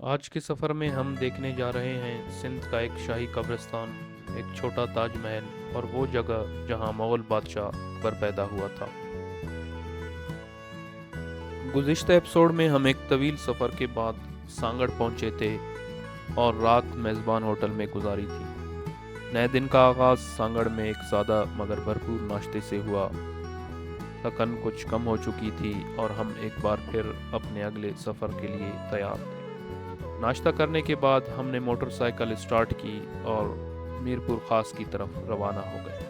आज के सफ़र में हम देखने जा रहे हैं सिंध का एक शाही कब्रिस्तान, एक छोटा ताजमहल और वो जगह जहां मुग़ल बादशाह अकबर पैदा हुआ था। गुज़िश्ता एपिसोड में हम एक तवील सफ़र के बाद सांगड़ पहुंचे थे और रात मेज़बान होटल में गुजारी थी। नए दिन का आगाज़ सांगड़ में एक सादा मगर भरपूर नाश्ते से हुआ। थकन कुछ कम हो चुकी थी और हम एक बार फिर अपने अगले सफ़र के लिए तैयार थे। नाश्ता करने के बाद हमने मोटरसाइकिल स्टार्ट की और मीरपुर खास की तरफ रवाना हो गए।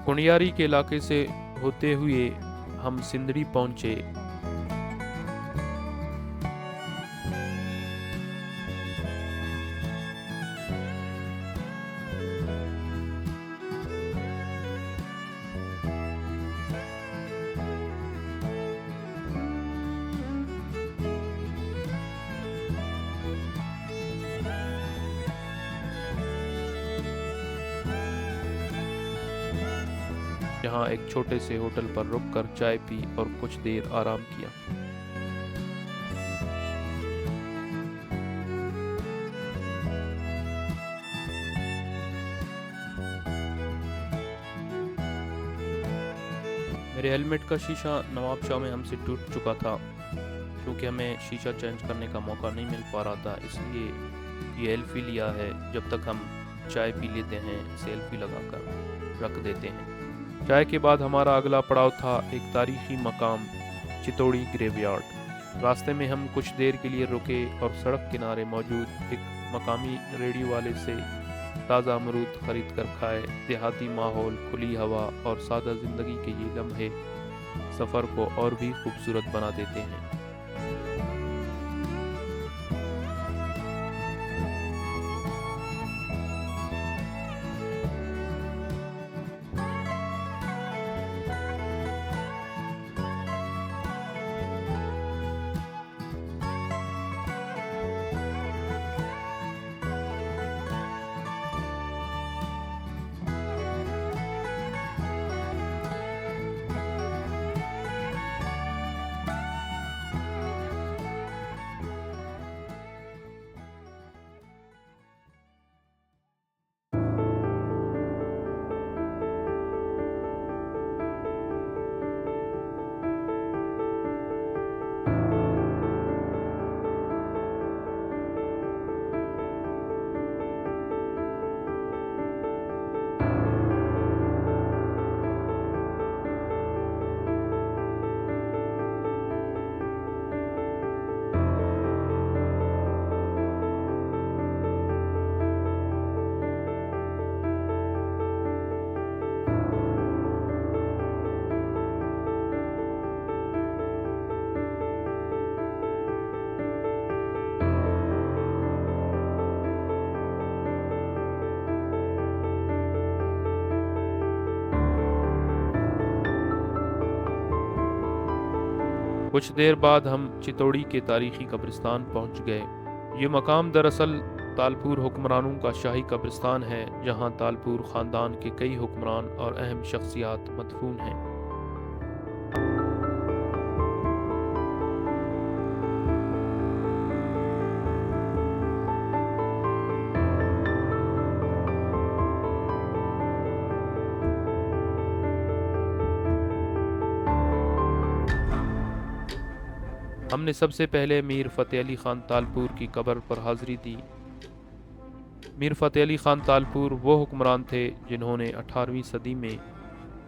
कुंडियारी के इलाके से होते हुए हम सिंदड़ी पहुंचे। जहां एक छोटे से होटल पर रुककर चाय पी और कुछ देर आराम किया। मेरे हेलमेट का शीशा नवाब शाह में हमसे टूट चुका था। क्योंकि हमें शीशा चेंज करने का मौका नहीं मिल पा रहा था, इसलिए ये सेल्फी लिया है। जब तक हम चाय पी लेते हैं सेल्फी लगाकर रख देते हैं। चाय के बाद हमारा अगला पड़ाव था एक तारीखी मकाम, चितौड़ी ग्रेवयार्ड। रास्ते में हम कुछ देर के लिए रुके और सड़क किनारे मौजूद एक मकामी रेडी वाले से ताज़ा अमरूद खरीद कर खाए। देहाती माहौल, खुली हवा और सादा ज़िंदगी के ये लम्हे सफ़र को और भी खूबसूरत बना देते हैं। कुछ देर बाद हम चितौड़ी के तारीखी कब्रिस्तान पहुंच गए। ये मकाम दरअसल तालपुर हुक्मरानों का शाही कब्रिस्तान है, जहां तालपुर ख़ानदान के कई हुक्मरान और अहम शख्सियात मदफून हैं। हमने सबसे पहले मीर फ़तेह अली ख़ान तालपुर की कब्र पर हाज़िरी दी। मीर फ़तेह अली ख़ान तालपुर वो हुक्मरान थे जिन्होंने 18वीं सदी में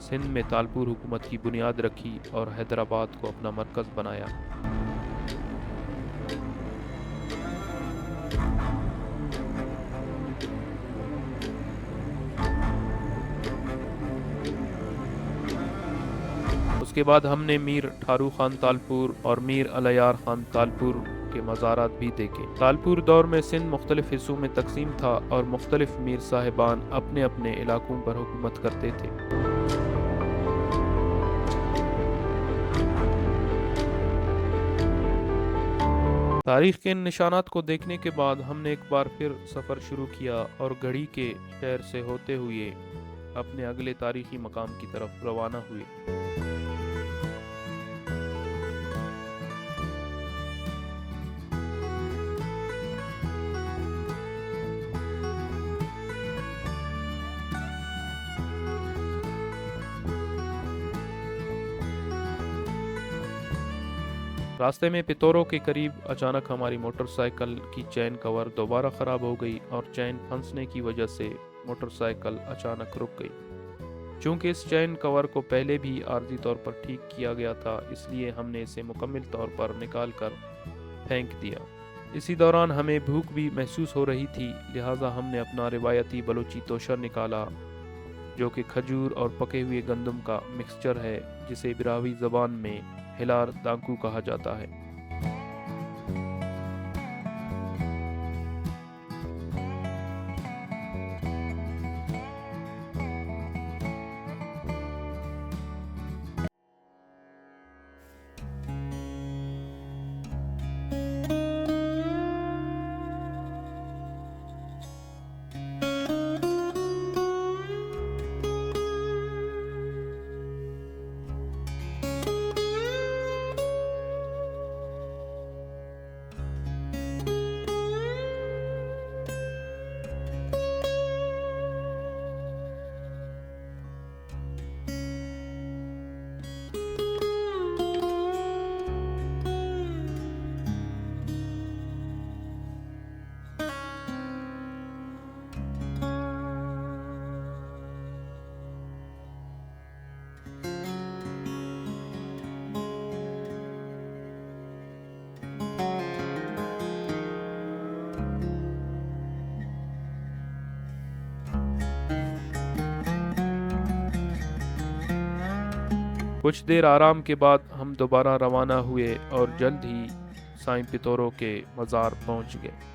सिंध में तालपुर हुकूमत की बुनियाद रखी और हैदराबाद को अपना मरकज़ बनाया। उसके बाद हमने मीर ठारू खान तालपुर और मीर अलयार खान तालपुर के मज़ारात भी देखे। तालपुर दौर में सिंध मुख्तलिफ हिस्सों में तकसीम था और मुख्तलिफ मीर साहिबान अपने अपने इलाकों पर हुकूमत करते थे। तारीख के इन निशानात को देखने के बाद हमने एक बार फिर सफ़र शुरू किया और गढ़ी के शहर से होते हुए अपने अगले तारीखी मकाम की तरफ रवाना हुए। रास्ते में पितौरों के करीब अचानक हमारी मोटरसाइकिल की चैन कवर दोबारा ख़राब हो गई और चैन फंसने की वजह से मोटरसाइकिल अचानक रुक गई। चूँकि इस चैन कवर को पहले भी आर्जी तौर पर ठीक किया गया था, इसलिए हमने इसे मुकम्मल तौर पर निकाल कर फेंक दिया। इसी दौरान हमें भूख भी महसूस हो रही थी, लिहाजा हमने अपना रिवायती बलूची तोशर निकाला, जो कि खजूर और पके हुए गंदम का मिक्सचर है, जिसे बिरावी ज़बान में हिलार दांकू कहा जाता है। कुछ देर आराम के बाद हम दोबारा रवाना हुए और जल्द ही साईं पितौरों के मज़ार पहुंच गए।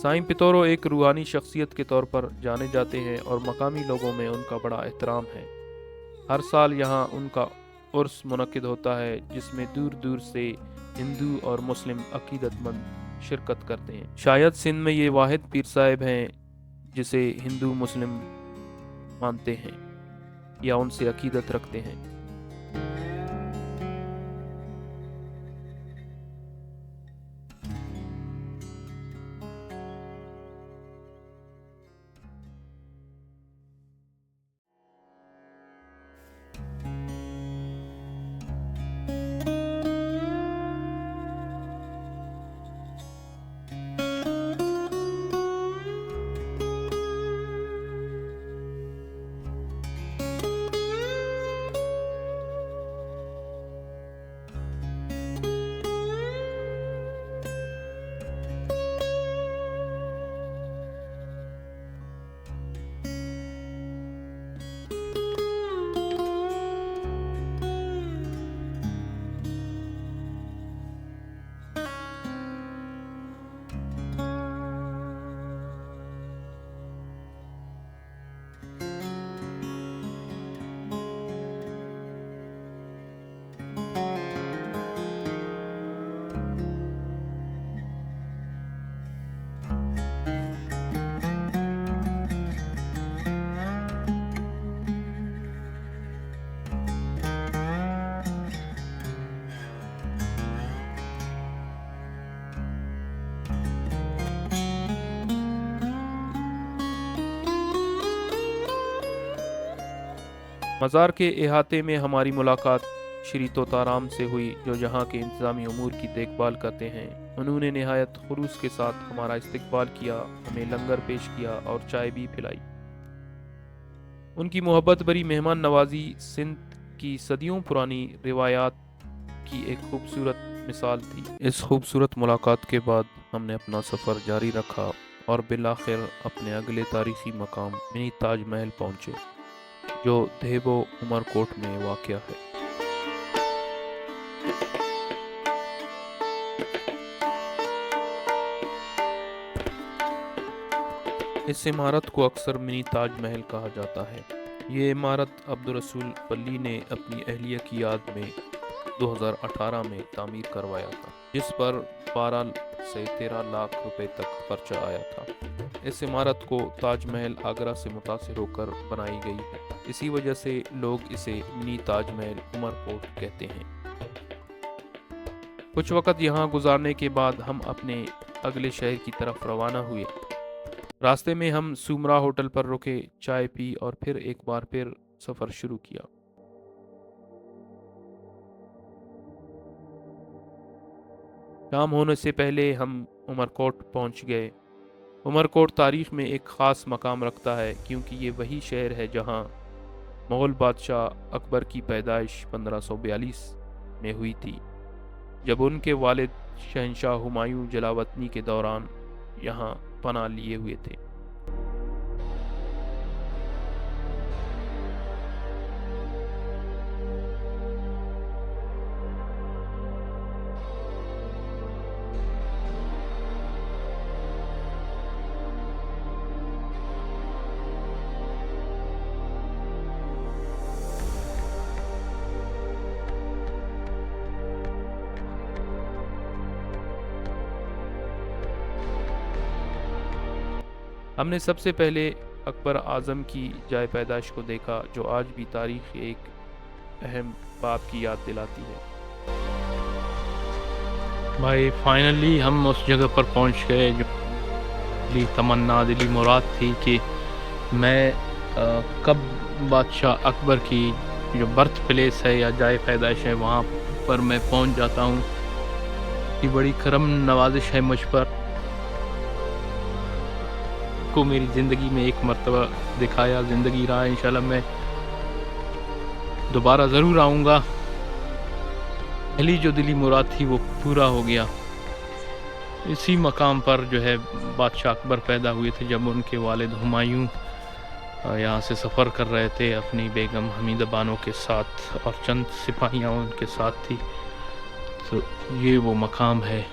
साईं पितौरों एक रूहानी शख्सियत के तौर पर जाने जाते हैं और मकामी लोगों में उनका बड़ा एहतराम है। हर साल यहाँ उनका उर्स मुनक्किद होता है, जिसमें दूर दूर से हिंदू और मुस्लिम अकीदतमंद शिरकत करते हैं। शायद सिंध में ये वाहिद पीर साहिब हैं जिसे हिंदू मुस्लिम मानते हैं या उनसे अकीदत रखते हैं। मज़ार के अहाते में हमारी मुलाकात श्री तोताराम से हुई, जो यहाँ के इंतज़ामी उमूर की देखभाल करते हैं। उन्होंने नहायत खुलूस के साथ हमारा इस्तकबाल किया, हमें लंगर पेश किया और चाय भी पिलाई। उनकी मोहब्बत भरी मेहमान नवाजी सिंध की सदियों पुरानी रिवायात की एक खूबसूरत मिसाल थी। इस खूबसूरत मुलाकात के बाद हमने अपना सफ़र जारी रखा और बिलाखिर अपने अगले तारीखी मकाम मिनी ताज महल पहुँचे, जो देहबो उमरकोट में वाक़या है। इस इमारत को अक्सर मिनी ताज महल कहा जाता है। ये इमारत अब्दुल रसूल वली ने अपनी अहलिया की याद में 2018 में तामीर करवाया था, जिस पर 12 से 13 लाख रुपए तक खर्चा आया था। इस इमारत को ताजमहल आगरा से मुतासिर होकर बनाई गई है। इसी वजह से लोग इसे मिनी ताजमहल उमरकोट कहते हैं। कुछ वक्त यहाँ गुजारने के बाद हम अपने अगले शहर की तरफ रवाना हुए। रास्ते में हम सुमरा होटल पर रुके, चाय पी और फिर एक बार फिर सफ़र शुरू किया। शाम होने से पहले हम उमरकोट पहुंच गए। उमरकोट तारीख़ में एक ख़ास मकाम रखता है, क्योंकि ये वही शहर है जहां मुग़ल बादशाह अकबर की पैदाइश 1542 में हुई थी, जब उनके वालिद शहंशाह हुमायूं जलावतनी के दौरान यहाँ पनाह लिए हुए थे। हमने सबसे पहले अकबर आज़म की जाए पैदाइश को देखा, जो आज भी तारीख़ एक अहम बात की याद दिलाती है। भाई फाइनली हम उस जगह पर पहुंच गए जो दिली तमन्ना, दिली मुराद थी कि मैं कब बादशाह अकबर की जो बर्थ प्लेस है या जाए पैदाइश है वहाँ पर मैं पहुंच जाता हूँ। ये बड़ी करम नवाजिश है मुझ पर, को मेरी ज़िंदगी में एक मर्तबा दिखाया। ज़िंदगी रहा, इंशाल्लाह मैं दोबारा ज़रूर आऊँगा। पहली जो दिली मुराद थी वो पूरा हो गया। इसी मकाम पर जो है बादशाह अकबर पैदा हुए थे, जब उनके वालिद हुमायूं यहाँ से सफ़र कर रहे थे अपनी बेगम हमीदा बानो के साथ, और चंद सिपाहियाँ उनके साथ थी। तो ये वो मकाम है।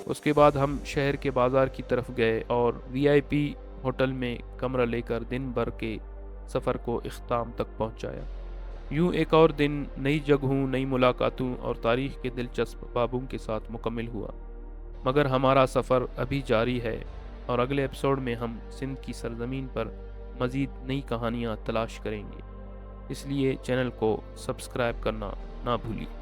उसके बाद हम शहर के बाज़ार की तरफ गए और वीआईपी होटल में कमरा लेकर दिन भर के सफ़र को इख्ताम तक पहुंचाया। यूं एक और दिन नई जगहों, नई मुलाकातों और तारीख के दिलचस्प बाबों के साथ मुकम्मिल हुआ। मगर हमारा सफ़र अभी जारी है और अगले एपिसोड में हम सिंध की सरजमीन पर मज़ीद नई कहानियाँ तलाश करेंगे। इसलिए चैनल को सब्सक्राइब करना ना भूलिए।